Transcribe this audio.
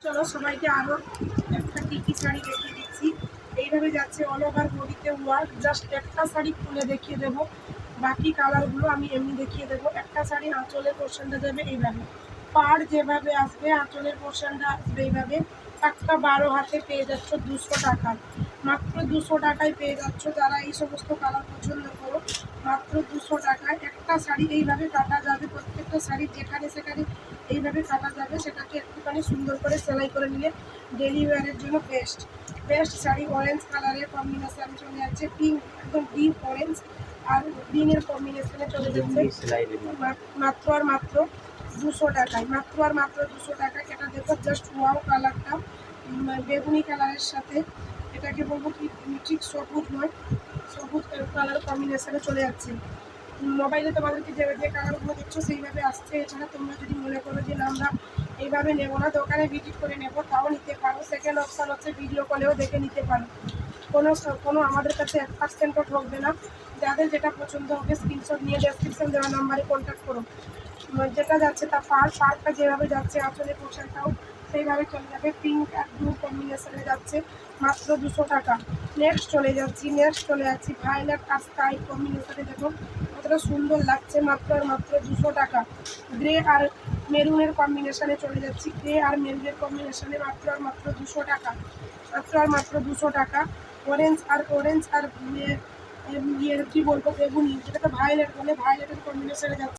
চলো সবাইকে আরো একটা টিকি শাড়ি দেখিয়ে দিচ্ছি। এইভাবে যাচ্ছে অল ওভার বডিতে ওয়ার্ক। জাস্ট একটা শাড়ি খুলে দেখিয়ে দেবো, বাকি কালারগুলো আমি এমনি দেখিয়ে দেবো। একটা শাড়ি আঁচলের পোর্শনটা যাবে এইভাবে, পাড় যেভাবে আসবে আঁচলের পোর্শনটা আসবে এইভাবে। একটা 12 হাতে পেয়ে যাচ্ছ 200 টাকায়, মাত্র 200 টাকায় পেয়ে যাচ্ছ। যারা এই সমস্ত কালার পছন্দ করো মাত্র 200 টাকায় একটা শাড়ি এইভাবে কাটা যাবে। প্রত্যেকটা শাড়ি যেখানে সেখানে এইভাবে কাটা যাবে, সেটাকে একটুখানি সুন্দর করে সেলাই করে নিলে ডেলি ওয়ারের জন্য বেস্ট বেস্ট শাড়ি। অরেঞ্জ কালারের কম্বিনেশন চলে যাচ্ছে, পিঙ্ক একদম ডিপ অরেঞ্জ আর গ্রিনের কম্বিনেশনে চলে যাচ্ছে মাত্র আর মাত্র 200 টাকায়। মাত্র আর মাত্র 200 টাকায়। এটা দেখো জাস্ট ওয়াও কালারটা, বেগুনি কালারের সাথে এটাকে বলবো কি ঠিক সবুজ নয়, সবুজ কালার কম্বিনেশনে চলে যাচ্ছে। মোবাইলে তোমাদেরকে যে যে কালারগুলো দেখছো সেইভাবে আসছে। এছাড়া তোমরা যদি মনে করো যে না আমরা এইভাবে নেবো না, দোকানে ভিজিট করে নেবো, তাও নিতে পারো। সেকেন্ড অপশান হচ্ছে ভিডিও কলেও দেখে নিতে পারো। কোনো আমাদের কাছে 1%ও ঠকবে না। যাদের যেটা পছন্দ হবে স্ক্রিনশট নিয়ে ডেসক্রিপশন দেওয়া নাম্বারে কন্ট্যাক্ট করো। যেটা যাচ্ছে তার পার্টটা যেভাবে যাচ্ছে আঁচলের পোশাকটাও সেইভাবে চলে যাবে। পিঙ্ক আর ব্লু কম্বিনেশনে যাচ্ছে মাত্র 200 টাকা। নেক্সট চলে যাচ্ছি ভায়োলেট আর স্কাই কম্বিনেশনে। দেখুন কতটা সুন্দর লাগছে, মাত্র আর মাত্র 200 টাকা। গ্রে আর মেরুনের কম্বিনেশনে চলে যাচ্ছি, গ্রে আর মেরুনের কম্বিনেশনে মাত্র আর মাত্র 200 টাকা। মাত্র আর মাত্র 200 টাকা। অরেঞ্জ আর কী বলবো বেগুনি, যেটাকে ভায়োলেট বলে, ভায়োলেটের কম্বিনেশনে যাচ্ছে।